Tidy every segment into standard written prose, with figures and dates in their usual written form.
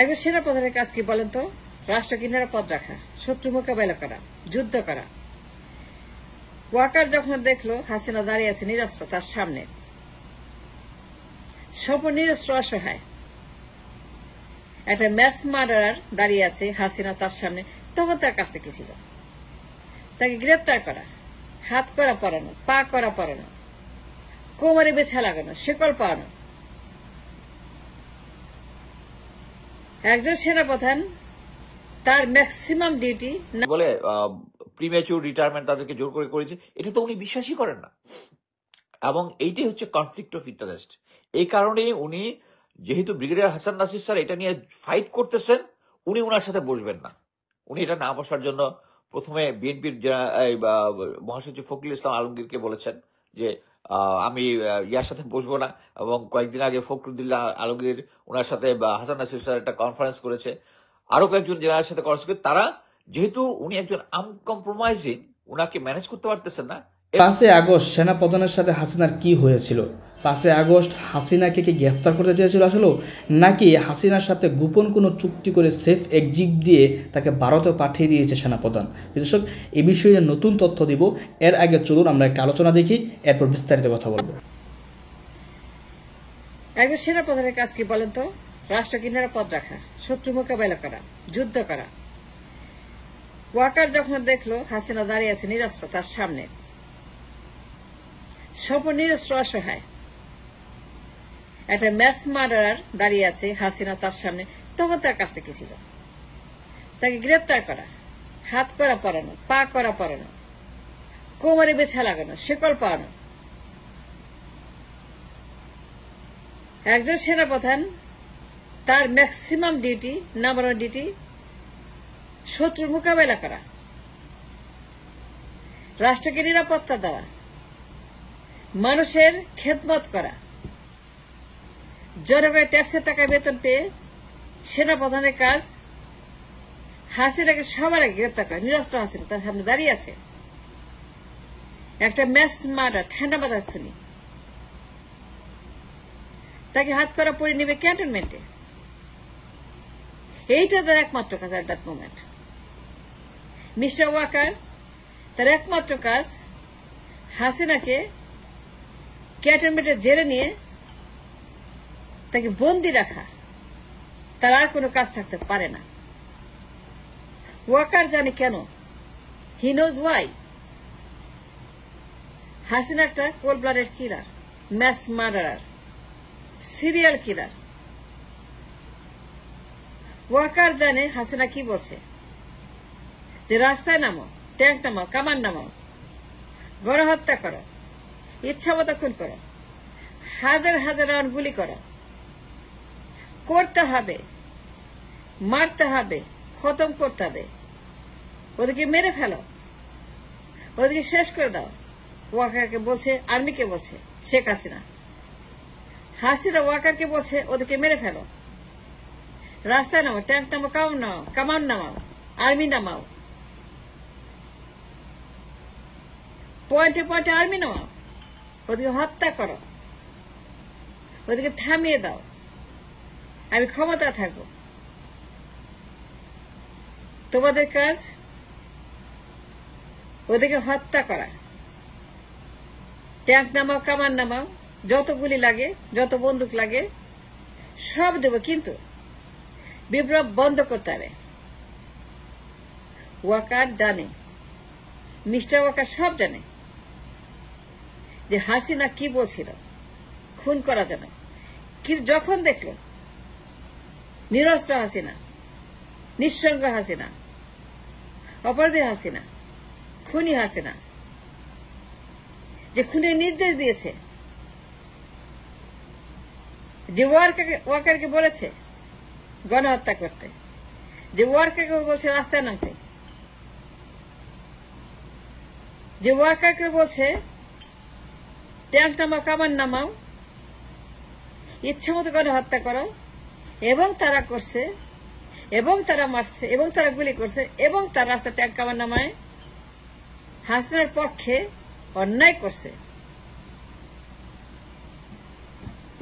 একজন সেনাপ্রধানের কাজ কি বলেন তো? রাষ্ট্রকে নিরাপদ রাখা, শত্রু মোকাবেলা করা, যুদ্ধ করা। ওয়াকার যখন দেখলো হাসিনা দাঁড়িয়ে আছে নিরস্ত্র তার সামনে, সম্পূর্ণ নিরস্ত্র অসহায়, একটা ম্যাস মার্ডারার দাঁড়িয়ে আছে হাসিনা তার সামনে, তখন তার কাজটা কি ছিল? তাকে গ্রেপ্তার করা, হাত করা পরানো, পা করা পরানো, কোমরে বেছা লাগানো, শিকল পাওয়ানো। একজন সেনাপ্রধান তার ম্যাক্সিমাম ডিউটি বলে প্রিম্যাচুর রিটায়ারমেন্ট তাদেরকে জোর করে করেছে, এটা তো উনি বিশ্বাসই করেন না। এবং এইটাই হচ্ছে কনফ্লিক্ট অফ ইন্টারেস্ট। এই কারণে উনি, যেহেতু ব্রিগেডিয়ার হাসান নাসির স্যার এটা নিয়ে ফাইট করতেছেন, উনি ওনার সাথে বসবেন না। উনি এটা না বসার জন্য প্রথমে বিএনপির মহাসচিব ফখরুল ইসলাম আলমগীরকে বলেছেন যে আমি ইয়ার সাথে বসবো না, এবং কয়েকদিন আগে ফখরুদ্দিল্লাহ আলমগীর ওনার সাথে হাসান নাসির স্যার একটা কনফারেন্স করেছে, আরো কয়েকজন জেনারেলের সাথে কনফারেন্স করে। তারা যেহেতু উনি একজন আনকম্প্রোমাইজিং, উনাকে ম্যানেজ করতে পারতেছেন না। 5 আগস্ট সেনাপ্রধানের সাথে হাসিনার কি হয়েছিল? 5 আগস্ট হাসিনাকে কি গ্রেফতার করতে চেয়েছিল আসলে, নাকি হাসিনার সাথে গোপন কোনো চুক্তি করে সেফ এক্সিট দিয়ে তাকে ভারতে পাঠিয়ে দিয়েছে সেনাপ্রধান? দর্শক, এই বিষয়ে নতুন তথ্য দিব। এর আগে চলুন আমরা একটা আলোচনা দেখি, এরপর বিস্তারিত কথা বলবো। একজন সেনাপ্রধানের কাজ কি বলেন তো? রাষ্ট্রকে নিরাপদ রাখা, শত্রু মোকাবেলা করা, যুদ্ধ করা। ওয়াকার যখন দেখলো হাসিনা দাঁড়িয়ে আছে নিরস্ত্র তার সামনে, সম্পূর্ণ নিরস্ত্র অসহায়, একটা ম্যাস মার্ডারার দাঁড়িয়ে আছে হাসিনা তার সামনে, তখন তার কাজটা কি ছিল? তাকে গ্রেপ্তার করা, হাত করা পরানো, পা করা পরানো, কোমরে বেছা লাগানো, শিকল পাওয়ানো। একজন সেনাপ্রধান তার maximum duty, number one duty, শত্রুর মোকাবেলা করা, রাষ্ট্রকে নিরাপত্তা দেওয়া, মানুষের খেদমত করা। জনগণের ট্যাক্সের টাকা বেতন পেয়ে সেনাপ্রধানের কাজ হাসিনাকে সবার আগে গ্রেপ্তার করা। নিরস্ত্র হাসিনা তার সামনে দাঁড়িয়ে আছে, একটা ম্যাস মার্ডার, ঠান্ডা মাথার খুনি। তাকে হাত করা পরে নেবে ক্যান্টনমেন্টে। এইটা তার একমাত্র কাজ at that moment. Mr Waker তার একমাত্র কাজ হাসিনাকে ক্যান্টনমেন্টে জেলে নিয়ে তাকে বন্দি রাখা, তার আর কোনো কাজ থাকতে পারে না। ওয়াকার জানে কেন, হি নোজ ওয়াই। হাসিনা একটা cold blooded killer, mass murderer, serial killer. Waker জানে হাসিনা কি বলছে, যে রাস্তায় নামো, ট্যাঙ্ক নামাও, কামান নামাও, গণহত্যা করো, ইচ্ছামতো খুন করো, হাজার হাজার রাউন্ড গুলি করো, করতে হবে, মারতে হবে, খতম করতে হবে, ওদেরকে মেরে ফেলো, ওদেরকে শেষ করে দাও। ওয়াকারকে বলছে, আর্মিকে বলছে শেখ হাসিনা। হাসিনা ওয়াকারকে বলছে ওদেরকে মেরে ফেলো, রাস্তায় নামাও, ট্যাঙ্ক নামাও, কামান নামাও, আর্মি নামাও, পয়েন্টে পয়েন্টে আর্মি নামাও, ওদেরকে হত্যা করো, ওদেরকে থামিয়ে দাও, আমি ক্ষমতা থাকবো। তোমাদের কাজ ওদেরকে হত্যা করা। ট্যাঙ্ক নামাও, কামান নামাও, যত গুলি লাগে, যত বন্দুক লাগে সব দেব, কিন্তু বিপ্লব বন্ধ করতে হবে। ওয়াকার জানে, মিস্টার ওয়াকার সব জানে যে হাসিনা কি বলছিল খুন করা যেন, কিন্তু যখন দেখল নিরস্ত্র হাসিনা, নিঃসঙ্গ হাসিনা, অপরাধী হাসিনা, খুনি হাসিনা, যে খুনের নির্দেশ দিয়েছে, যে ওয়াকারকে বলেছে গণহত্যা করতে, যে ওয়াকারকে বলছে রাস্তায় নামতে, যে ওয়াকারকে বলছে ট্যাঙ্ক নামাও, কামান নামাও, ইচ্ছা মতো গণহত্যা করো, এবং তারা করছে, এবং তারা মারছে, এবং তারা গুলি করছে, এবং তার রাস্তা ট্যাঙ্ক কামান নামায় হাসিনার পক্ষে অন্যায় করছে।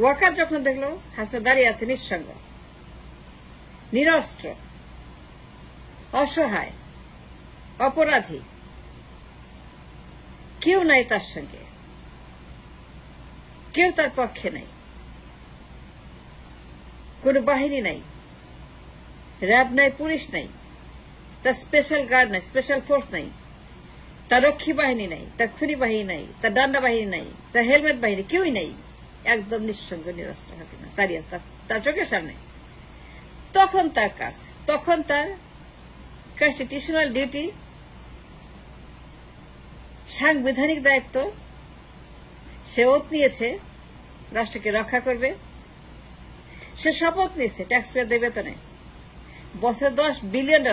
ওয়াকার যখন দেখলো হাসিনা দাঁড়িয়ে আছে নিঃসঙ্গ, নিরস্ত্র, অসহায়, অপরাধী, কেউ নাই তার সঙ্গে, কেউ তার পক্ষে নাই, কোন বাহিনী নাই, র্যাব নাই, পুলিশ নাই, তার স্পেশাল গার্ড নাই, স্পেশাল ফোর্স নাই, তার রক্ষী বাহিনী নাই, তার খুনি বাহিনী নাই, তার ডান্ডা বাহিনী নাই, তার হেলমেট বাহিনী, কেউই নাই। একদম নিঃসঙ্গ নিরস্ত্র হাসিনা দাঁড়িয়ে তার চোখের সামনে। তখন তার কাজ, তখন তার কনস্টিটিউশনাল ডিউটি, সাংবিধানিক দায়িত্ব, সে ওত নিয়েছে রাষ্ট্রকে রক্ষা করবে, সে শপথ নিয়েছে ট্যাক্স পেয়ারদের বেতনে বছরে $10 billion,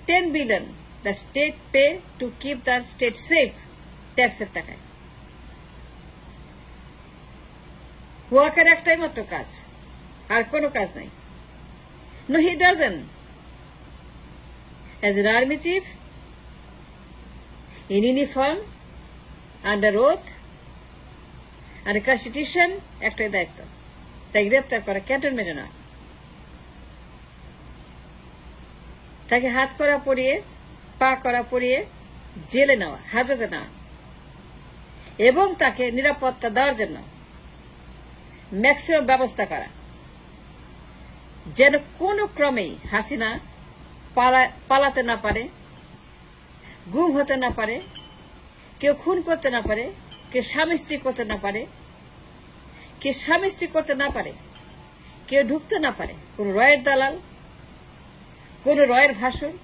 10 billion the state pay to keep the state safe ট্যাক্সের টাকায়। ওয়াকার একটাই মাত্র কাজ, আর কোনো কাজ নাই। No, he doesn't. As an army chief, in uniform, under oath, and constitution, একটাই দায়িত্ব, তাকে গ্রেপ্তার করা, ক্যান্টনমেন্টে না, তাকে হাত করা পরিয়ে, পা করা পরিয়ে জেলে নেওয়া, হাজতে নেওয়া, এবং তাকে নিরাপত্তা দেওয়ার জন্য ম্যাক্সিমাম ব্যবস্থা করা, যেন কোনো ক্রমেই হাসিনা পালাতে না পারে, গুম হতে না পারে, কেউ খুন করতে না পারে, কেউ স্বামী স্ত্রী করতে না পারে, কেউ স্বামী স্ত্রী করতে না পারে, কেউ ঢুকতে না পারে, কোন রয়ের দালাল, কোন রয়ের ভাসুর,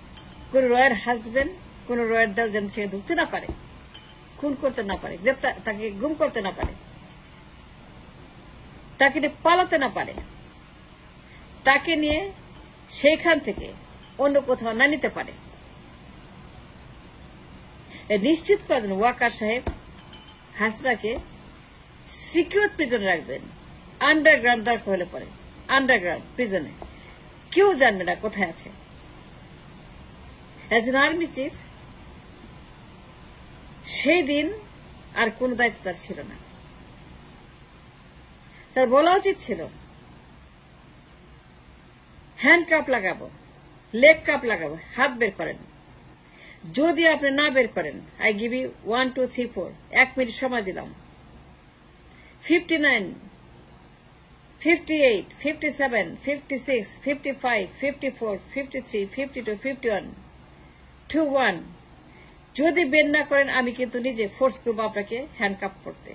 কোন রয়ের হাজবেন্ড, কোন রয়ের দল যেন সে ঢুকতে না পারে, খুন করতে না পারে, গ্রেপ্তার, তাকে গুম করতে না পারে, তাকে নিয়ে পালাতে না পারে, তাকে নিয়ে সেইখান থেকে অন্য কোথাও না নিতে পারে। নিশ্চিত করেন ওয়াকার সাহেব হাসিনাকে সিকিউর প্রিজনে রাখবেন, আন্ডারগ্রাউন্ড দরকার হলে পরে আন্ডারগ্রাউন্ড প্রিজনে, কেউ জানবে না কোথায় আছে। অ্যাজ এন আর্মি চিফ সেই দিন আর কোন দায়িত্ব তার ছিল না। তার বলা উচিত ছিল হ্যান্ড কাপ লাগাবো, লেগ কাপ লাগাবো, হাত বের করেন। যদি আপনি না বের করেন, আই গিভ ইউ 1, 2, 3, 4, 1 মিনিট সময় দিলাম, 59, 58, 57, 56, 55, 54, 53, 52, 51, 21 যদি বের না করেন, আমি কিন্তু নিজে ফোর্স করবো আপনাকে হ্যান্ড কাপ করতে।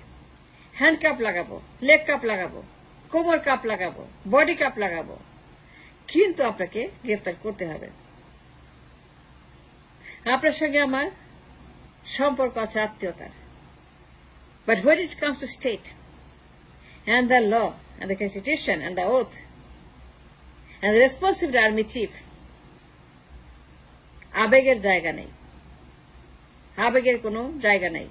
হ্যান্ড কাপ লাগাবো, লেগ কাপ লাগাবো, কোমর কাপ লাগাবো, বডি কাপ লাগাবো, কিন্তু আপনাকে গ্রেফতার করতে হবে। আপনার সঙ্গে আমার সম্পর্ক আছে আত্মীয়তার, but when it comes to state and the law and the constitution and the oath and the responsible army chief, আবেগের জায়গা নেই, আবেগের কোনো জায়গা নেই।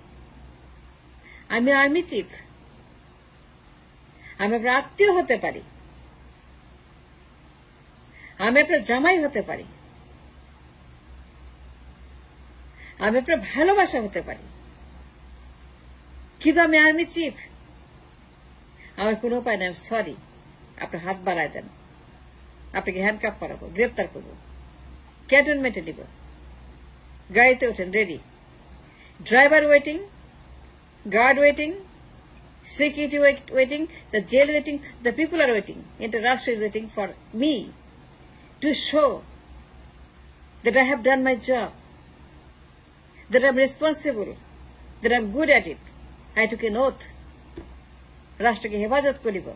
আমি আর্মি চিফ, আমি আপনার আত্মীয় হতে পারি, আমি আপনার জামাই হতে পারি, আমি আপনার ভালোবাসা হতে পারি, কিন্তু আমি আর্মি চিফ, আমার কোনো উপায় নেই। সরি, আপনার হাত বাড়ায় দেন, আপনাকে হ্যান্ডকাপ করাবো, গ্রেপ্তার করবো, ক্যান্টনমেন্টে নিব, গাড়িতে ওঠেন, ready, driver waiting, guard waiting, security waiting, the jail waiting, the people are waiting, international is waiting for me to show that I have done my job, that I'm responsible, that I'm good at it. I took an oath. রাষ্ট্রকে হেফাজত করিব,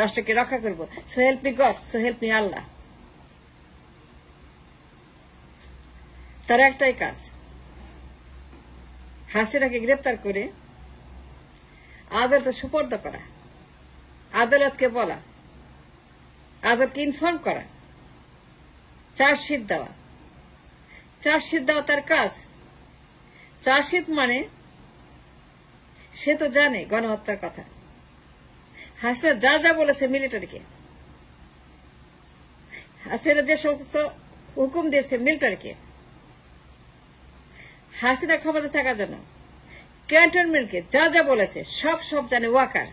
রাষ্ট্রকে রক্ষা করব। So help me God, so help me Allah. তার একটাই কাজ, হাসিনাকে গ্রেপ্তার করে আদালতে সুপর্দ করা, আদালতকে বলা, আদালতকে ইনফর্ম করা, চার্জশিট দেওয়া। চার্জশিট দেওয়া তার কাজ। চার্জশিট মানে সে তো জানে গণহত্যার কথা। হাসিনা যা যা বলেছে মিলিটারিকে, হাসিনা যে সমস্ত হুকুম দিয়েছে মিলিটারিকে, হাসিনা ক্ষমতা থাকার জন্য ক্যান্টনমেন্টকে যা যা বলেছে সব জানে Waker.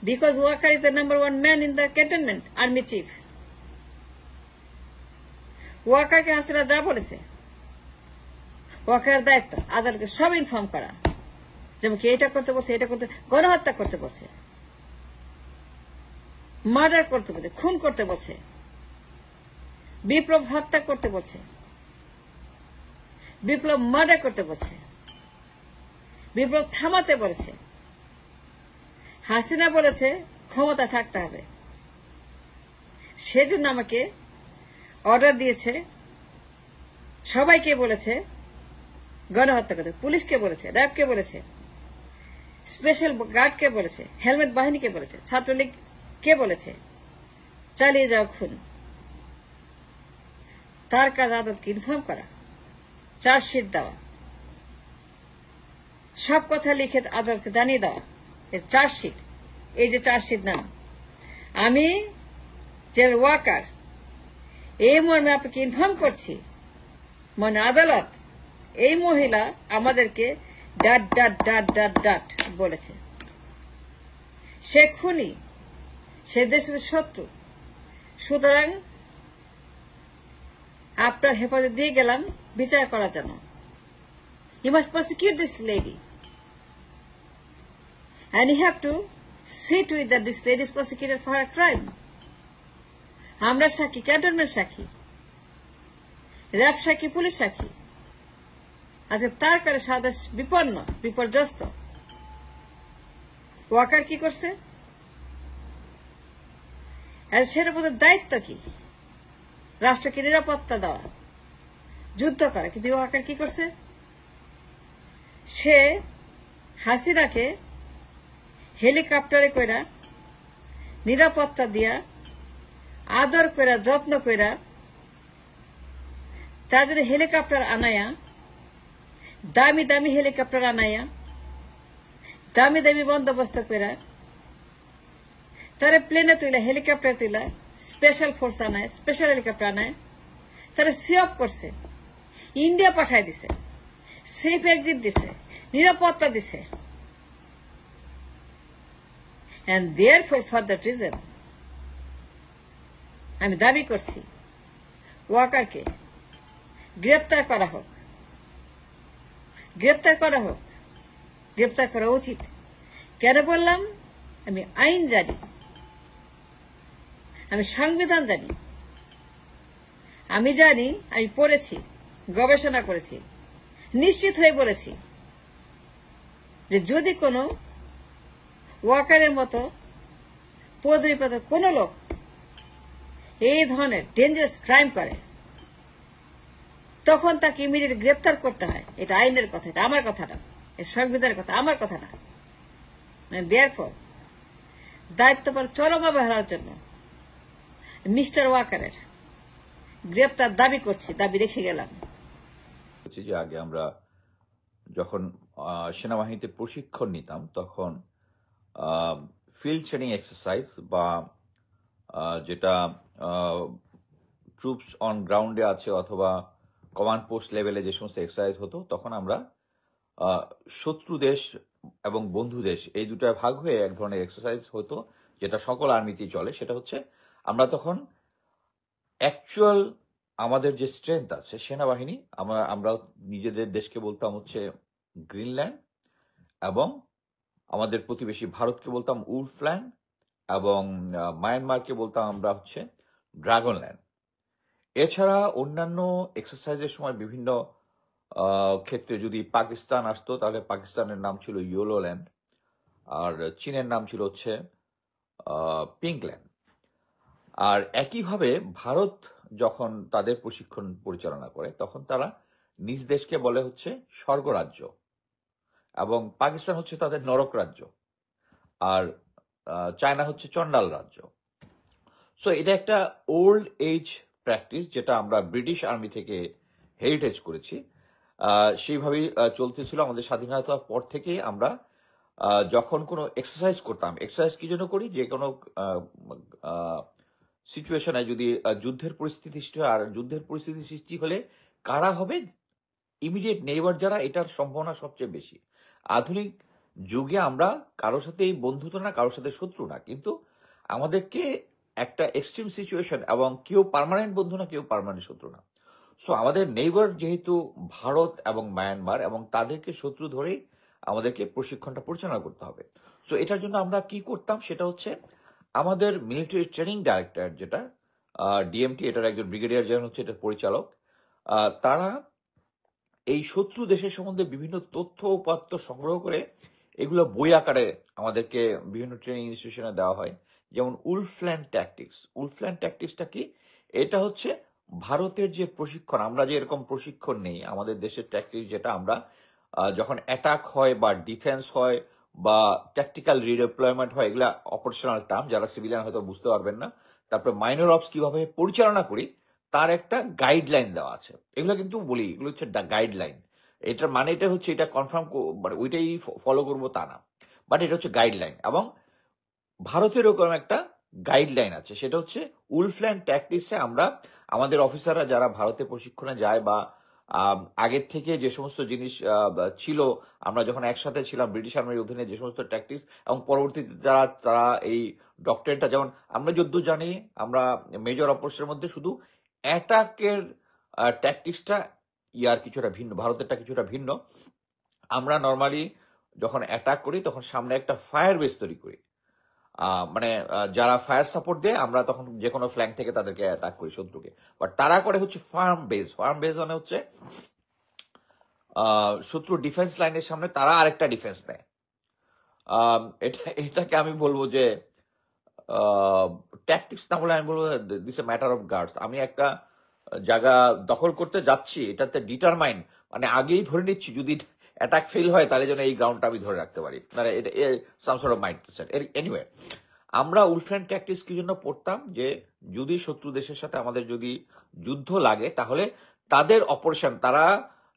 Because Walker is the #1 man in the cantonment, army chief. ওয়াকারকে Hasina যা বলেছে, ওয়াকারের দায়িত্ব আদালতকে সব ইনফর্ম করা, যেমন কি এটা করতে বলছে, এটা করতে, গণহত্যা করতে বলছে, মার্ডার করতে বলছে, খুন করতে বলছে, বিপ্লব হত্যা করতে বলছে, বিপ্লব মার্ডার করতে বলছে, বিপ্লব থামাতে বলেছে। হাসিনা বলেছে ক্ষমতা থাকতে হবে, সেজন্য আমাকে অর্ডার দিয়েছে, সবাইকে বলেছে গণহত্যা করতে, পুলিশকে বলেছে, র্যাবকে বলেছে, স্পেশাল গার্ডকে বলেছে, হেলমেট বাহিনীকে বলেছে, ছাত্রলীগ কে বলেছে চালিয়ে যাও খুন। তার কাজ আদালতকে ইনফর্ম করা, চার্জশিট দেওয়া, সব কথা লিখে আদালতকে জানিয়ে দেওয়া। চার্জশিট, এই যে চার্জশিট নাম, আমি জেনারেল ওয়াকার এই মর্মে আপনাকে ইনফর্ম করছি, মানে আদালত এই মহিলা আমাদেরকে ডাট ডাট ডাট ডাট ডাট বলেছে, সে খুনি, সে দেশের শত্রু, সুতরাং আপনার হেফাজত দিয়ে গেলাম বিচার করার জন্য। You must prosecute this lady. And you have to see to it that this lady is prosecuted for her crime. আমরা সাক্ষী, ক্যান্টনমেন্ট সাক্ষী, র্যাব সাক্ষী, পুলিশ সাক্ষী। আজকে তার কারণে সাদা বিপন্ন, বিপর্যস্ত। ওয়াকার কি করছে? সেটার মধ্যে দায়িত্ব কি? রাষ্ট্রকে নিরাপত্তা দেওয়া, যুদ্ধ করা। কিন্তু ওয়াকার কি করছে? সে হাসিনাকে হেলিকপ্টারে কইরা, নিরাপত্তা দিয়া, আদর কইরা, যত্ন কইরা, তার জন্য হেলিকপ্টার আনায়া, দামি দামি হেলিকপ্টার আনায়া, দামি দামি বন্দোবস্ত কইরা, তারা প্লেনে তুইলা, হেলিকপ্টার তুইলা, স্পেশাল ফোর্স আনায়, স্পেশাল হেলিকপ্টার আনায়, তারা সিঅপ করছে, ইন্ডিয়া পাঠায় দিছে, সেফ এক্সিট দিছে, নিরাপত্তা দিছে। And therefore, for that reason, আমি দাবি করছি ওয়াকারকে গ্রেপ্তার করা হোক, গ্রেপ্তার করা হোক, গ্রেপ্তার করা উচিত। কেন বললাম? আমি আইন জানি, আমি সংবিধান জানি, আমি জানি, আমি পড়েছি, গবেষণা করেছি, নিশ্চিত হয়ে বলেছি যে যদি কোনো ওয়াকারের মতো পদবিপ্রাপ্ত কোন লোক এই ধরনের ডেঞ্জারাস ক্রাইম করে, তখন তাকে ইমিডিয়েট গ্রেপ্তার করতে হয়। এটা আইনের কথা, এটা আমার কথা না, এটা সংবিধানের কথা, আমার কথা না। মানে দেয়ারফর দায়িত্বপাল চরম অবহেলার জন্য মিস্টার ওয়াকারের গ্রেপ্তার দাবি করছি, দাবি রেখে গেলাম। যে আগে আমরা যখন সেনাবাহিনীতে প্রশিক্ষণ নিতাম, তখন ফিল্ড ট্রেনিং এক্সারসাইজ বা যেটা ট্রুপস অন গ্রাউন্ডে আছে অথবা কমান্ড পোস্ট লেভেলে যে সমস্ত এক্সারসাইজ হতো, তখন আমরা শত্রু দেশ এবং বন্ধু দেশ এই দুটায় ভাগ হয়ে এক ধরনের এক্সারসাইজ হতো, যেটা সকল আর্মিতেই চলে। সেটা হচ্ছে আমরা তখন অ্যাকচুয়াল আমাদের যে স্ট্রেংথ আছে সেনাবাহিনী, আমরা নিজেদের দেশকে বলতাম হচ্ছে গ্রিনল্যান্ড, এবং আমাদের প্রতিবেশী ভারতকে বলতাম উলফল্যান্ড, এবং মায়ানমারকে বলতাম আমরা হচ্ছে ড্রাগনল্যান্ড। এছাড়া অন্যান্য এক্সারসাইজের সময় বিভিন্ন ক্ষেত্রে যদি পাকিস্তান আসতো, তাহলে পাকিস্তানের নাম ছিল ইয়েলোল্যান্ড, আর চীনের নাম ছিল হচ্ছে পিঙ্কল্যান্ড। আর একইভাবে ভারত যখন তাদের প্রশিক্ষণ পরিচালনা করে, তখন তারা নিজ দেশকে বলে হচ্ছে স্বর্গরাজ্য, এবং পাকিস্তান হচ্ছে তাদের নরক রাজ্য, আর চায়না হচ্ছে চন্ডাল রাজ্য। সো এটা একটা ওল্ড এজ প্র্যাকটিস, যেটা আমরা ব্রিটিশ আর্মি থেকে হেরিটেজ করেছি। সেইভাবেই চলতেছিল আমাদের স্বাধীনতার পর থেকে। আমরা যখন কোনো এক্সারসাইজ করতাম, এক্সারসাইজ কি জন্য করি? যে কোনো সিচুয়েশনে যদি যুদ্ধের পরিস্থিতি সৃষ্টি হয়, আর যুদ্ধের পরিস্থিতি সৃষ্টি হলে কারা হবে? ইমিডিয়েট নেইবার যারা, এটার সম্ভাবনা সবচেয়ে বেশি। আধুনিক যুগে আমরা কারোর সাথে বন্ধুত্ব না, কারোর সাথে শত্রু না, কিন্তু আমাদেরকে একটা এক্সট্রিম সিচুয়েশন, এবং কেউ পার্মানেন্ট বন্ধু না, কেউ পার্মানেন্ট শত্রু না। সো আমাদের নেইবার যেহেতু ভারত এবং মায়ানমার, এবং তাদেরকে শত্রু ধরেই আমাদেরকে প্রশিক্ষণটা পরিচালনা করতে হবে। সো এটার জন্য আমরা কি করতাম, সেটা হচ্ছে আমাদের মিলিটারি ট্রেনিং ডাইরেক্টর, যেটা ডিএমটি, এটার একজন ব্রিগেডিয়ার জেনারেল হচ্ছে এটার পরিচালক, তারা এই শত্রু দেশের সম্বন্ধে বিভিন্ন তথ্য উপাত্ত সংগ্রহ করে এগুলো বই আকারে আমাদেরকে বিভিন্ন ট্রেনিং ইনস্টিটিউশনে দেওয়া হয়। যেমন উলফল্যান্ড ট্যাকটিক্স। উলফল্যান্ড ট্যাকটিক্সটা কি? এটা হচ্ছে ভারতের যে প্রশিক্ষণ, আমরা যে এরকম প্রশিক্ষণ নেই, আমাদের দেশের ট্যাকটিক্স যেটা আমরা যখন অ্যাটাক হয় বা ডিফেন্স হয় বা ট্যাকটিক্যাল রিডিপ্লয়মেন্ট হয়, এগুলা অপারেশনাল টার্ম, যারা সিভিলিয়ান হয়তো বুঝতে পারবেন না। তারপরে মাইনর অপস কিভাবে পরিচালনা করি তার একটা গাইডলাইন দেওয়া আছে। এগুলো কিন্তু বলি, এগুলো হচ্ছে গাইডলাইন। এটার মানে এটা হচ্ছে এটা কনফার্ম মানে ওইটাই ফলো করবো তা না, বাট এটা হচ্ছে গাইডলাইন। এবং ভারতের ওরকম একটা গাইডলাইন আছে, সেটা হচ্ছে উলফল্যান্ড ট্যাকটিক্সে আমরা আমাদের অফিসাররা যারা ভারতে প্রশিক্ষণে যায় বা আগের থেকে যে সমস্ত জিনিস ছিল, আমরা যখন একসাথে ছিলাম ব্রিটিশ আর্মির অধীনে, যে সমস্ত ট্যাকটিক্স, এবং পরবর্তীতে তারা এই ডক্টরেটটা, যেমন আমরা যদ্দূর জানি, আমরা মেজর অপারেশনের মধ্যে শুধু অ্যাটাকের ট্যাকটিক্সটা ইয়ার কিছুটা ভিন্ন, ভারতেরটা কিছুটা ভিন্ন। আমরা নর্মালি যখন অ্যাটাক করি তখন সামনে একটা ফায়ার বেস তৈরি করি, মানে যারা ফায়ার সাপোর্ট দেয় আমরা তখন যে কোনো ফ্ল্যাঙ্ক থেকে তাদেরকে অ্যাটাক করি শত্রুকে। বাট তারা করে হচ্ছে ফার্ম বেস। ফার্ম বেস মানে হচ্ছে শত্রু ডিফেন্স লাইনের সামনে তারা আরেকটা ডিফেন্স নেয়। এটাকে আমি বলবো যে ট্যাকটিক্স না বলে আমি বলবো this a matter of guards. আমি একটা জায়গা দখল করতে যাচ্ছি, এটাতে ডিটারমাইন, মানে আগেই ধরে নিচ্ছি যদি অ্যাটাক ফেল হয় তাহলে যেন এই গ্রাউন্ডটা আমি ধরে রাখতে পারি, মানে এটা some sort of mindset. Anyway, আমরা উলফল্যান্ড ট্যাকটিক্স কি জন্য পড়তাম, যে যদি শত্রু দেশের সাথে আমাদের যদি যুদ্ধ লাগে তাহলে তাদের অপারেশন, তারা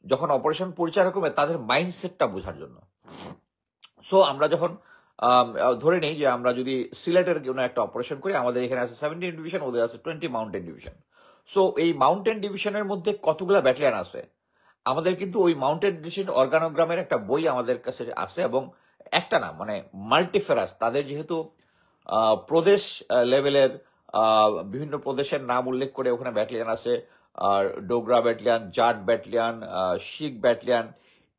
যখন অপারেশন পরিচালনা করবে তাদের মাইন্ডসেটটা বোঝার জন্য। সো আমরা যখন ধরে নেই যে আমরা যদি সিলেটের কোনো একটা অপারেশন করি, আমাদের এখানে আছে 17 ডিভিশন, ওদের আছে 20 মাউন্টেন ডিভিশন। সো এই মাউন্টেন ডিভিশনের মধ্যে কতগুলো ব্যাটালিয়ান আছে, আমাদের কিন্তু ওই মাউন্টেন ডিভিশন অর্গানোগ্রামের একটা বই আমাদের কাছে আছে, এবং একটা না, মানে মাল্টিফেরাস। তাদের যেহেতু প্রদেশ লেভেলের বিভিন্ন প্রদেশের নাম উল্লেখ করে ওখানে ব্যাটালিয়ান আছে, আর ডোগরা ব্যাটালিয়ান, জাট ব্যাটালিয়ান, শিখ ব্যাটালিয়ান,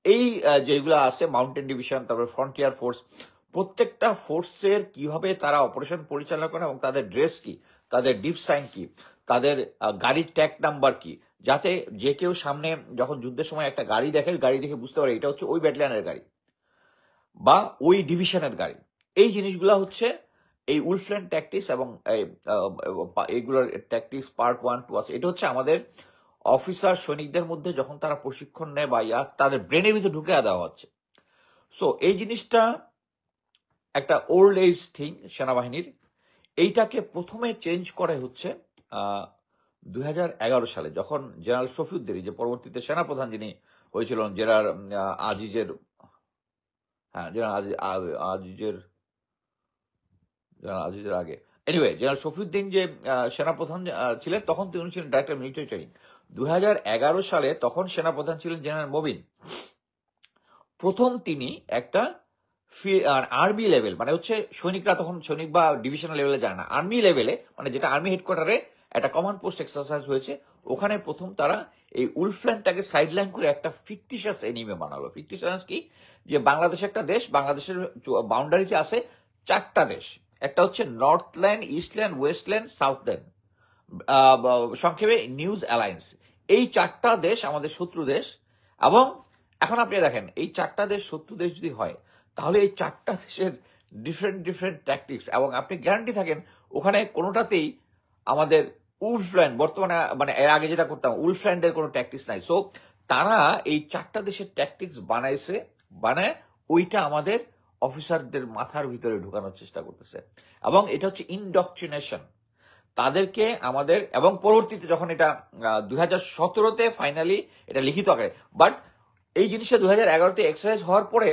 এই যেগুলো আছে মাউন্টেন ডিভিশন, তারপরে ফ্রন্টিয়ার ফোর্স, প্রত্যেকটা ফোর্সের কিভাবে তারা অপারেশন পরিচালনা করে এবং তাদের ড্রেস কি, তাদের ডিপ সাইন কি, তাদের গাড়ির ট্যাগ নাম্বার কি, যাতে যে কেউ সামনে যখন যুদ্ধের সময় একটা গাড়ি দেখে, গাড়ি দেখে বুঝতে পারে এটা হচ্ছে ওই ব্যাটালিয়ানের গাড়ি বা ওই ডিভিশনের গাড়ি। এই জিনিসগুলো হচ্ছে এই উলফল্যান্ড ট্যাকটিক্স, এবং এইগুলোর ট্যাকটিক্স পার্ট 1, 2 আছে। এটা হচ্ছে আমাদের অফিসার সৈনিকদের মধ্যে যখন তারা প্রশিক্ষণ নেয় বা তাদের ব্রেনের ভিতরে ঢুকে দেওয়া হচ্ছে। সো এই জিনিসটা একটা ওল্ড এজ থিং সেনাবাহিনীর। এইটাকে প্রথমে চেঞ্জ করে হচ্ছে 2011 সালে, যখন জেনারেল শফিউদ্দিন, যে পরবর্তীতে সেনাপ্রধান যিনি হয়েছিলেন, জেনারেল আজিজের, হ্যাঁ জেনারেল আজিজের আগে, এনিওয়ে জেনারেল শফিউদ্দিন যে সেনাপ্রধান ছিলেন, তখন তিনি ছিলেন ডাইরেক্টর মিলিটারি ট্রেনিং। 2011 সালে তখন সেনাপ্রধান ছিলেন জেনারেল মবিন। প্রথম তিনি একটা আর্মি লেভেল, মানে হচ্ছে সৈনিকরা তখন সৈনিক বা ডিভিশনাল লেভেলে যায় না, আর্মি লেভেলে, মানে যেটা আর্মি হেডকোয়ার্টারে একটা কমান্ড পোস্ট এক্সারসাইজ হয়েছে, ওখানে প্রথম তারা এই উলফল্যান্ডটাকে সাইডলাইন করে একটা ফিকটিশিয়াস এনিমে বানালো। ফিকটিশিয়াস কি, যে বাংলাদেশ একটা দেশ, বাংলাদেশের বাউন্ডারিতে আছে 4টা দেশ, একটা হচ্ছে নর্থল্যান্ড, ইস্টল্যান্ড, ওয়েস্টল্যান্ড, সাউথল্যান্ড, সংক্ষেপে নিউজ অ্যালায়েন্স। এই 4টা দেশ আমাদের শত্রু দেশ। এবং এখন আপনি দেখেন, এই 4টা দেশ শত্রু দেশ যদি হয়, তাহলে এই 4টা দেশের ডিফারেন্ট ট্যাকটিক্স, এবং আপনি গ্যারান্টি থাকেন ওখানে কোনোটাতেই আমাদের উলফল্যান্ড, বর্তমানে মানে এর আগে যেটা করতাম উলফল্যান্ডের কোনো ট্যাকটিক্স নাই। সো তারা এই 4টা দেশের ট্যাকটিক্স বানায় ওইটা আমাদের অফিসারদের মাথার ভিতরে ঢুকানোর চেষ্টা করতেছে, এবং এটা হচ্ছে ইনডক্ট্রিনেশন তাদেরকে আমাদের। এবং পরবর্তীতে যখন এটা 2017-তে ফাইনালি এটা লিখিত আকারে, বাট এই জিনিসটা 2011-তে এক্সারসাইজ হওয়ার পরে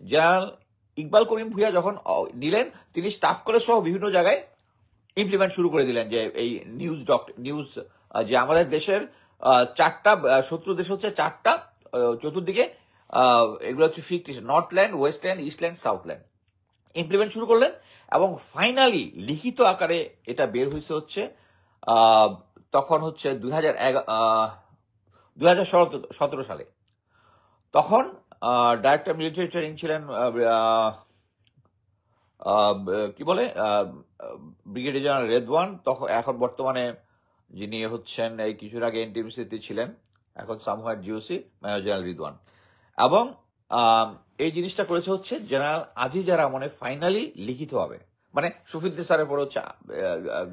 জেনারেল ইকবাল করিম ভুঁইয়া যখন নিলেন, তিনি স্টাফ কলেজ সহ বিভিন্ন জায়গায় ইমপ্লিমেন্ট শুরু করে দিলেন, যে এই নিউজ যে আমাদের দেশের 4টা শত্রু দেশ হচ্ছে 4টা, চতুর্দিকে এগুলো হচ্ছে ফিকটিশন, নর্থল্যান্ড, ওয়েস্টল্যান্ড, ইস্টল্যান্ড, সাউথল্যান্ড ইমপ্লিমেন্ট শুরু করলেন এবং ফাইনালি লিখিত আকারে এটা বের হয়েছে হচ্ছে তখন হচ্ছে 2017 সালে। তখন ডাইরেক্টর মিলিটারি ট্রেনিং ছিলেন কি বলে ব্রিগেডিয়ার জেনারেল রেদওয়ান, তখন এখন বর্তমানে যিনি হচ্ছেন এই কিছুর আগে এনটিএমসিতে ছিলেন, এখন সামহার জিওসি, মেজর জেনারেল রিদওয়ান। এবং এই জিনিসটা করেছে হচ্ছে জেনারেল আজিজ মানে ফাইনালি লিখিত হবে, মানে শফিউদ্দিন স্যারের পরে হচ্ছে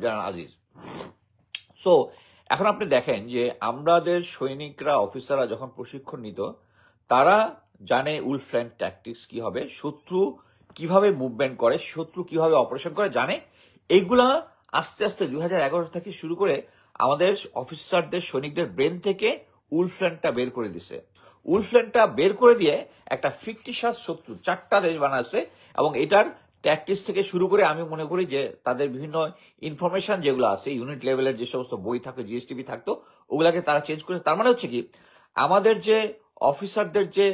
জেনারেল আজিজ। সো এখন আপনি দেখেন যে আমাদের সৈনিকরা, অফিসাররা যখন প্রশিক্ষণ নিত, তারা জানে উলফল্যান্ড ট্যাকটিক্স কি হবে, শত্রু কিভাবে মুভমেন্ট করে, শত্রু কিভাবে অপারেশন করে জানে। এইগুলা আস্তে আস্তে 2011 থেকে শুরু করে আমাদের অফিসারদের, সৈনিকদের ব্রেন থেকে উলফল্যান্ডটা বের করে দিছে। উলফল্যান্ডটা বের করে দিয়ে একটা ফিকটিশাস শত্রু 4টা দেশ বানাচ্ছে এবং এটার ট্যাকটিক্স থেকে শুরু করে আমি মনে করি যে তাদের বিভিন্ন ইনফরমেশন যেগুলো আছে, ইউনিট লেভেলের যে সমস্ত বই থাকতো, জিএসটিভি থাকতো, ওগুলাকে তারা চেঞ্জ করেছে। তার মানে হচ্ছে কি, আমাদের যে অফিসারদের যে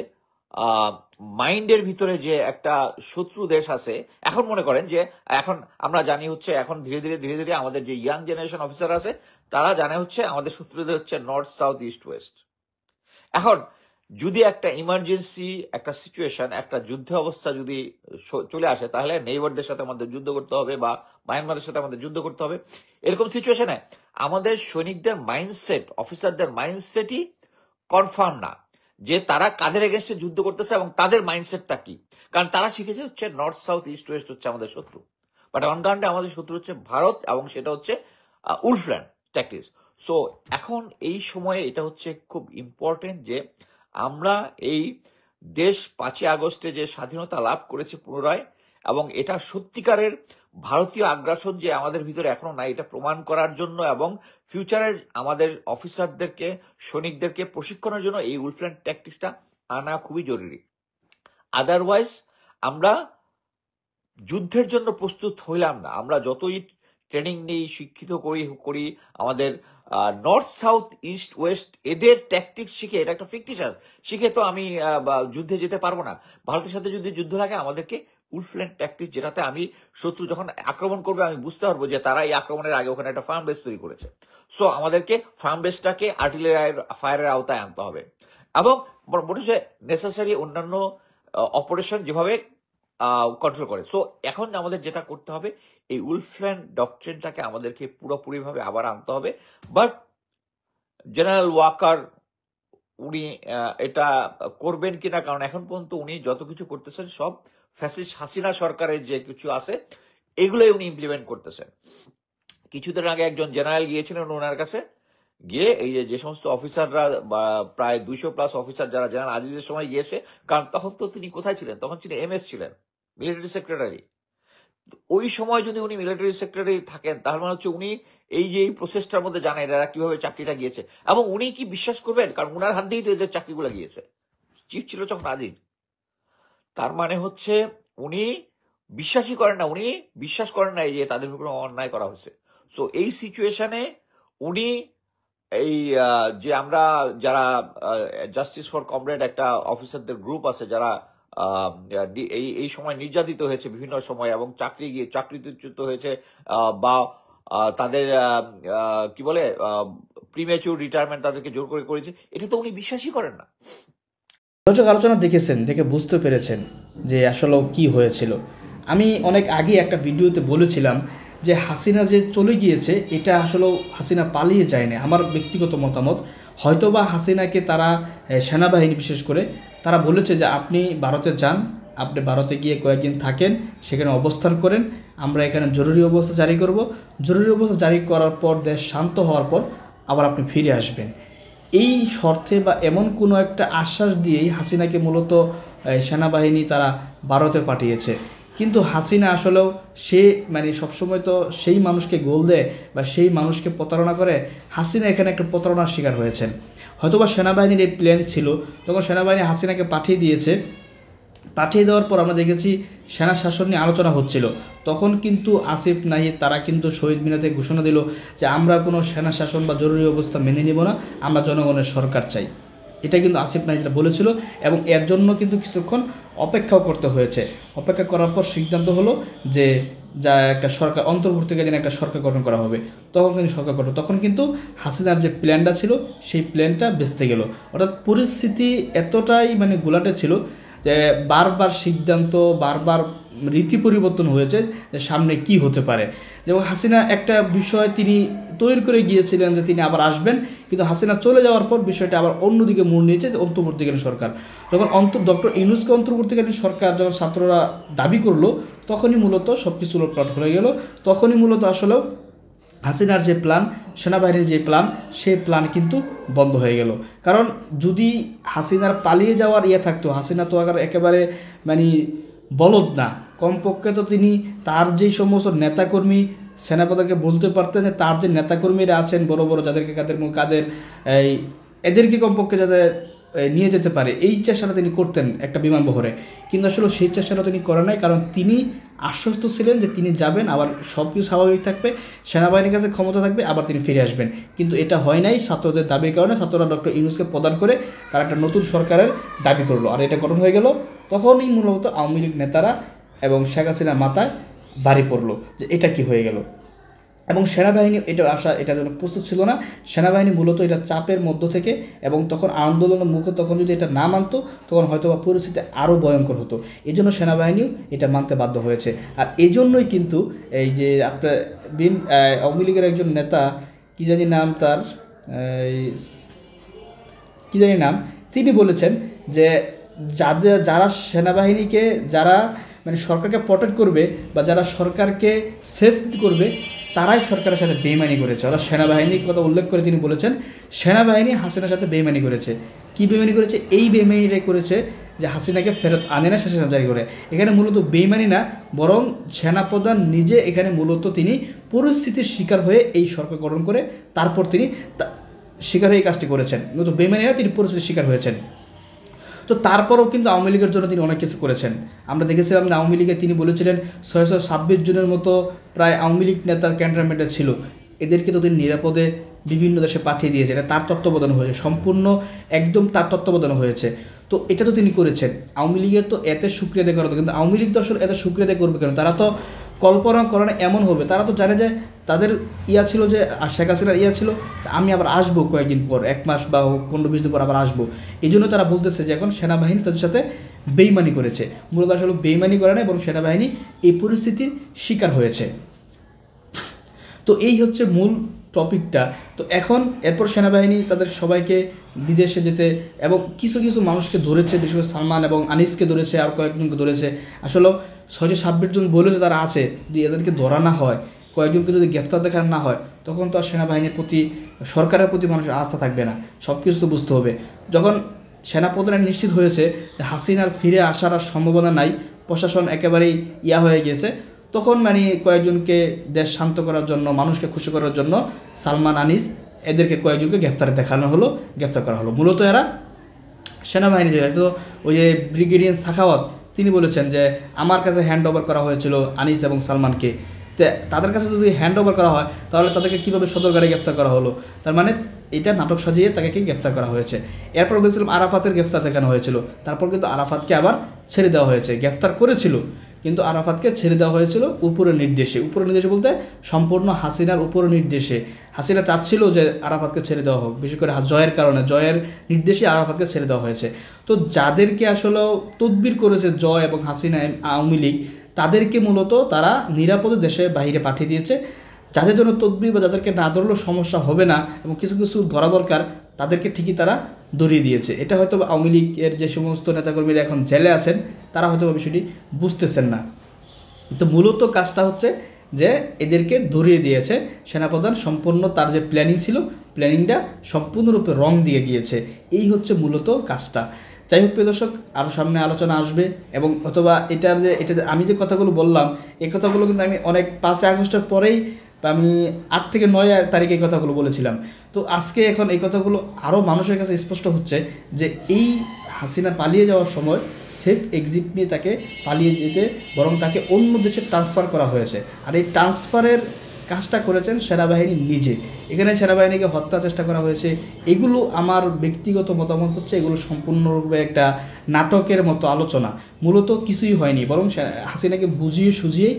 মাইন্ডের ভিতরে যে একটা শত্রু দেশ আছে, এখন মনে করেন যে এখন আমরা জানি হচ্ছে এখন ধীরে ধীরে আমাদের যে ইয়াং জেনারেশন অফিসার আছে তারা জানে হচ্ছে আমাদের শত্রুদের হচ্ছে নর্থ, সাউথ, ইস্ট, ওয়েস্ট। এখন যদি একটা ইমার্জেন্সি একটা সিচুয়েশন, একটা যুদ্ধ অবস্থা যদি চলে আসে, তাহলে নেইবারদের সাথে আমাদের যুদ্ধ করতে হবে বা মায়ানমারের সাথে আমাদের যুদ্ধ করতে হবে। এরকম সিচুয়েশনে আমাদের সৈনিকদের মাইন্ডসেট, অফিসারদের মাইন্ডসেটই কনফার্ম না যে তারা কাদের এগেনস্টে যুদ্ধ করতেছে এবং তাদের মাইন্ডসেটটা কি। কারণ তারা শিখেছে হচ্ছে নর্থ, সাউথ, ইস্ট, ওয়েস্ট হচ্ছে আমাদের শত্রু, বাট অন গ্রাউন্ডে আমাদের শত্রু হচ্ছে ভারত এবং সেটা হচ্ছে উলফল্যান্ড ট্যাকটিক্স। সো এখন এই সময়ে এটা হচ্ছে খুব ইম্পর্টেন্ট যে আমরা এই দেশ 5ই আগস্টে যে স্বাধীনতা লাভ করেছে পুনরায়, এবং এটা সত্যিকারের ভারতীয় আগ্রাসন যে আমাদের ভিতরে এখনো নাই, এটা প্রমাণ করার জন্য এবং ফিউচারের আমাদের অফিসারদেরকে, সৈনিকদেরকে প্রশিক্ষণের জন্য এই উলফল্যান্ড ট্যাকটিক্সটা আনা খুবই জরুরি। আদারওয়াইজ আমরা যুদ্ধের জন্য প্রস্তুত হইলাম না। আমরা যতই ট্রেনিং নেই, শিক্ষিত করি আমাদের নর্থ, সাউথ, ইস্ট, ওয়েস্ট এদের ট্যাকটিক্স শিখে, এটা একটা ফিকটিশাস শিখে তো আমি যুদ্ধে যেতে পারবো না। ভারতের সাথে যদি যুদ্ধ লাগে আমাদেরকে উলফল্যান্ড ট্যাকটিক্স, যেটাতে আমি শত্রু যখন আক্রমণ করবে আমি বুঝতে পারবো যে তারা এই আক্রমণের আগে ওখানে একটা ফার্ম বেস তৈরি করেছে। সো আমাদেরকে ফার্ম বেসটাকে আর্টিলারি ফায়ারের আওতায় আনতে হবে এবং মোটামুটি নেসেসারি অন্যান্য অপারেশন যেভাবে কন্ট্রোল করে। সো এখন আমাদের যেটা করতে হবে, এই উলফল্যান্ড ডকট্রিনটাকে আমাদেরকে পুরোপুরিভাবে আবার আনতে হবে। বাট জেনারেল ওয়াকার উনি এটা করবেন কিনা, কারণ এখন পর্যন্ত উনি যত কিছু করতেছেন সব ফ্যাসিস্ট হাসিনা সরকারের যে কিছু আছে এগুলোই উনি ইমপ্লিমেন্ট করতেছেন। কিছুদিন আগে একজন জেনারেল গিয়েছিলেন ওনার কাছে, গিয়ে এই যে সমস্ত অফিসাররা প্রায় 200+ অফিসার যারা জেনারেল আজিজের সময় গিয়েছে, কারণ তখন তো তিনি কোথায় ছিলেন, তখন তিনি এমএস ছিলেন, মিলিটারি সেক্রেটারি। ওই সময় যদি উনি মিলিটারি সেক্রেটারি থাকেন তাহলে মানে হচ্ছে উনি এই যে এই প্রসেসটার মধ্যে জানেন এরা কিভাবে চাকরিটা গিয়েছে, এবং উনি কি বিশ্বাস করবেন, কারণ উনার হাত দিয়েই তো এদের চাকরিগুলো গিয়েছে, চিফ ছিল যখন আজিজ। তার মানে হচ্ছে উনি বিশ্বাসই করেন না, উনি বিশ্বাস করেন না এই যে তাদের উপর অন্যায় করা হয়েছে। সো এই সিচুয়েশনে উনি এই যে আমরা যারা জাস্টিস ফর কমরেড একটা অফিসারদের গ্রুপ আছে যারা এই সময় নির্যাতিত হয়েছে বিভিন্ন সময় এবং চাকরিচ্যুত হয়েছে বা তাদের কি বলে প্রিমেচুর রিটায়ারমেন্ট তাদেরকে জোর করে করেছে, এটা তো উনি বিশ্বাসই করেন না। দর্শক আলোচনা দেখেছেন, দেখে বুঝতে পেরেছেন যে আসলে কি হয়েছিল। আমি অনেক আগে একটা ভিডিওতে বলেছিলাম যে হাসিনা যে চলে গিয়েছে এটা আসলে হাসিনা পালিয়ে যায়নি। আমার ব্যক্তিগত মতামত, হয়তোবা হাসিনাকে তারা সেনাবাহিনী বিশেষ করে তারা বলেছে যে আপনি ভারতে যান, আপনি ভারতে গিয়ে কয়েকদিন থাকেন, সেখানে অবস্থান করেন, আমরা এখানে জরুরি অবস্থা জারি করব, জরুরি অবস্থা জারি করার পর দেশ শান্ত হওয়ার পর আবার আপনি ফিরে আসবেন। এই শর্তে বা এমন কোনো একটা আশ্বাস দিয়েই হাসিনাকে মূলত সেনাবাহিনী তারা ভারতে পাঠিয়েছে। কিন্তু হাসিনা আসলেও সে মানে সবসময় তো সেই মানুষকে গোল দেয় বা সেই মানুষকে প্রতারণা করে। হাসিনা এখানে একটা প্রতারণার শিকার হয়েছেন। হয়তোবা সেনাবাহিনীর এই প্ল্যান ছিল, যখন সেনাবাহিনী হাসিনাকে পাঠিয়ে দিয়েছে, পাঠিয়ে দেওয়ার পর আমরা দেখেছি সেনা শাসন নিয়ে আলোচনা হচ্ছিল, তখন কিন্তু আসিফ নাহিদ তারা কিন্তু শহীদ মিনার থেকে ঘোষণা দিল যে আমরা কোনো সেনা শাসন বা জরুরি অবস্থা মেনে নিব না, আমরা জনগণের সরকার চাই। এটা কিন্তু আসিফ নাহিদরা বলেছিল এবং এর জন্য কিন্তু কিছুক্ষণ অপেক্ষাও করতে হয়েছে। অপেক্ষা করার পর সিদ্ধান্ত হলো যে যা একটা সরকার অন্তর্বর্তীকালীন একটা সরকার গঠন করা হবে। তখন কিন্তু হাসিনার যে প্ল্যানটা ছিল সেই প্ল্যানটা বেঁচতে গেল। অর্থাৎ পরিস্থিতি এতটাই মানে গোলাটে ছিল যে বারবার সিদ্ধান্ত, বারবার রীতি পরিবর্তন হয়েছে যে সামনে কি হতে পারে। যেমন হাসিনা একটা বিষয় তিনি তৈরি করে গিয়েছিলেন যে তিনি আবার আসবেন, কিন্তু হাসিনা চলে যাওয়ার পর বিষয়টা আবার অন্যদিকে মোড় নিয়েছে যে অন্তর্বর্তীকালীন সরকার। যখন ডক্টর ইউনূসকে অন্তর্বর্তীকালীন সরকার যখন ছাত্ররা দাবি করলো তখনই মূলত সব কিছু উলটপালট হয়ে গেল। তখনই মূলত আসলেও হাসিনার যে প্ল্যান, সেনাবাহিনীর যে প্ল্যান, সেই প্ল্যান কিন্তু বন্ধ হয়ে গেল। কারণ যদি হাসিনার পালিয়ে যাওয়ার থাকতো, হাসিনা তো একেবারে মানে বলদ না, কমপক্ষে তো তিনি তার যেই সমস্ত নেতাকর্মী সেনাপতিকে বলতে পারতেন যে তার যে নেতাকর্মীরা আছেন বড় বড়, যাদেরকে কাদের এদেরকে কমপক্ষে যাতে নিয়ে যেতে পারে, এই চেষ্টাটা তিনি করতেন একটা বিমানবহরে। কিন্তু আসলে সেই চেষ্টাটা তিনি করেন নাই, কারণ তিনি আশ্বস্ত ছিলেন যে তিনি যাবেন, আবার সব কিছু স্বাভাবিক থাকবে, সেনাবাহিনীর কাছে ক্ষমতা থাকবে, আবার তিনি ফিরে আসবেন। কিন্তু এটা হয় নাই। ছাত্রদের দাবির কারণে ছাত্ররা ডক্টর ইউনূসকে প্রদান করে তারা একটা নতুন সরকারের দাবি করলো, আর এটা গঠন হয়ে গেল। তখনই মূলত আওয়ামী লীগ নেতারা এবং শেখ হাসিনার মাথায় বাড়ি পড়লো যে এটা কি হয়ে গেল। এবং সেনাবাহিনী এটার জন্য প্রস্তুত ছিল না। সেনাবাহিনী মূলত এটা চাপের মধ্য থেকে, এবং তখন আন্দোলনের মুখে তখন যদি এটা না মানতো তখন হয়তো বা পরিস্থিতি আরও ভয়ঙ্কর হতো। এই জন্য সেনাবাহিনীও এটা মানতে বাধ্য হয়েছে। আর এই জন্যই কিন্তু এই যে আপনার আওয়ামী লীগের একজন নেতা, কী জানি নাম, তিনি বলেছেন যে যারা সেনাবাহিনীকে, যারা মানে সরকারকে প্রটেক্ট করবে বা যারা সরকারকে সেফ করবে, তারাই সরকারের সাথে বেইমানি করেছে। অর্থাৎ সেনাবাহিনীর কথা উল্লেখ করে তিনি বলেছেন সেনাবাহিনী হাসিনার সাথে বেইমানি করেছে। কি বেইমানি করেছে? এই বেইমানিটাই করেছে যে হাসিনাকে ফেরত আনে না শাসন জারি করে। এখানে মূলত বেইমানি না, বরং সেনাপ্রধান নিজে এখানে মূলত তিনি পরিস্থিতির শিকার হয়ে এই সরকার গঠন করে তারপর তিনি শিকার হয়ে এই কাজটি করেছেন। মূলত বেইমানি না, তিনি পরিস্থিতির শিকার হয়েছেন। তো তারপরেও কিন্তু আওয়ামী লীগের জন্য তিনি অনেক কিছু করেছেন। আমরা দেখেছিলাম যে আওয়ামী লীগে তিনি বলেছিলেন 626 জনের মতো প্রায় আওয়ামী লীগ নেতার ক্যান্টনমেন্টে ছিল, এদেরকে তো তিনি নিরাপদে বিভিন্ন দেশে পাঠিয়ে দিয়েছে। এটা তার তত্ত্বাবধানে হয়েছে, সম্পূর্ণ একদম তার তত্ত্বাবধানে হয়েছে। তো এটা তো তিনি করেছেন। আওয়ামী লীগের তো এতে সুক্রিয়া আদায় করা হতো, কিন্তু আওয়ামী লীগ তো আসলে এত সুক্রিয়া আদায় করবে কেন? তারা তো কল্পনা করে না এমন হবে। তারা তো জানে যে তাদের ছিল যে শেখ হাসিনার ছিল আমি আবার আসবো কয়েকদিন পর, 1 মাস বা 15-20 দিন পর আবার আসবো। এই জন্য তারা বলতেছে যে এখন সেনাবাহিনী তাদের সাথে বেইমানি করেছে। মূলত আসলে বেইমানি করে না, এবং সেনাবাহিনী এই পরিস্থিতির শিকার হয়েছে। তো এই হচ্ছে মূল টপিকটা। তো এখন এরপর সেনাবাহিনী তাদের সবাইকে বিদেশে যেতে এবং কিছু কিছু মানুষকে ধরেছে, বিশেষ করে সালমান এবং আনিসকে ধরেছে, আর কয়েকজনকে ধরেছে। আসলে 626 জন বলেছে তারা আছে, যদি এদেরকে ধরা না হয়, কয়েকজনকে যদি গ্রেফতার দেখানো না হয়, তখন তো আর সেনাবাহিনীর প্রতি, সরকারের প্রতি মানুষের আস্থা থাকবে না। সব কিছু তো বুঝতে হবে। যখন সেনাপ্রধান নিশ্চিত হয়েছে যে হাসিনার ফিরে আসার আর সম্ভাবনা নাই, প্রশাসন একেবারেই হয়ে গেছে, তখন মানে কয়েকজনকে দেশ শান্ত করার জন্য, মানুষকে খুশি করার জন্য সালমান, আনিস এদেরকে কয়েকজনকে গ্রেফতার করা হলো। মূলত এরা সেনাবাহিনী যে তো ওই যে ব্রিগেডিয়ার সাখাওয়াত তিনি বলেছেন যে আমার কাছে হ্যান্ড ওভার করা হয়েছিল আনিস এবং সালমানকে। তাদের কাছে যদি হ্যান্ড ওভার করা হয় তাহলে তাদেরকে কীভাবে সদরঘাটে গ্রেফতার করা হলো? তার মানে এটা নাটক সাজিয়ে তাকে গ্রেফতার করা হয়েছে। এরপর দেখছিলাম আরাফাতের গ্রেফতার দেখানো হয়েছিল, তারপর কিন্তু আরাফাতকে আবার ছেড়ে দেওয়া হয়েছে। গ্রেফতার করেছিল কিন্তু আরাফাতকে ছেড়ে দেওয়া হয়েছিল উপরের নির্দেশে। উপরের নির্দেশে বলতে সম্পূর্ণ হাসিনার উপরের নির্দেশে। হাসিনা চাচ্ছিল যে আরাফাতকে ছেড়ে দেওয়া হোক, বিশেষ করে জয়ের কারণে, জয়ের নির্দেশে আরাফাতকে ছেড়ে দেওয়া হয়েছে। তো যাদেরকে আসলে তদবির করেছে জয় এবং হাসিনা, আওয়ামী লীগ, তাদেরকে মূলত তারা নিরাপদে দেশে বাইরে পাঠিয়ে দিয়েছে। যাদের জন্য তদবির বা যাদেরকে না ধরলেও সমস্যা হবে না এবং কিছু কিছু ধরা দরকার, তাদেরকে ঠিকই তারা ধরিয়ে দিয়েছে। এটা হয়তো আওয়ামী লীগের যে সমস্ত নেতাকর্মীরা এখন জেলে আছেন তারা হয়তো বিষয়টি বুঝতেছেন না। তো মূলত কাজটা হচ্ছে যে এদেরকে ধরিয়ে দিয়েছে সেনাপ্রধান। সম্পূর্ণ তার যে প্ল্যানিং ছিল, প্ল্যানিংটা সম্পূর্ণরূপে রং দিয়ে গিয়েছে। এই হচ্ছে মূলত কাজটা। যাই হোক প্রিয় দর্শক, আরও সামনে আলোচনা আসবে, এবং অথবা এটা আমি যে কথাগুলো বললাম, এই কথাগুলো কিন্তু আমি অনেক 5 আগস্টের পরেই, আমি 8 থেকে 9 তারিখে এই কথাগুলো বলেছিলাম। তো আজকে এখন এই কথাগুলো আরও মানুষের কাছে স্পষ্ট হচ্ছে যে এই হাসিনা পালিয়ে যাওয়ার সময় সেফ এক্সিট নিয়ে তাকে পালিয়ে যেতে, বরং তাকে অন্য দেশে ট্রান্সফার করা হয়েছে। আর এই ট্রান্সফারের কাজটা করেছেন সেনাবাহিনী নিজে। এখানে সেনাবাহিনীকে হত্যার চেষ্টা করা হয়েছে, এগুলো আমার ব্যক্তিগত মতামত হচ্ছে এগুলো সম্পূর্ণরূপে একটা নাটকের মতো আলোচনা। মূলত কিছুই হয়নি, বরং হাসিনাকে বুঝিয়ে সুঝিয়ে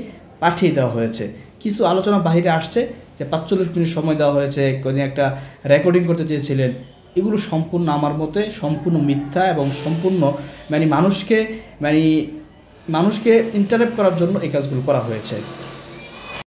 পাঠিয়ে দেওয়া হয়েছে। কিছু আলোচনা বাইরে আসছে যে 45 মিনিট সময় দেওয়া হয়েছে, তিনি একটা রেকর্ডিং করতে চেয়েছিলেন। এগুলো সম্পূর্ণ আমার মতে সম্পূর্ণ মিথ্যা এবং সম্পূর্ণ মানুষকে ইন্টারাপ্ট করার জন্য এই কাজগুলো করা হয়েছে।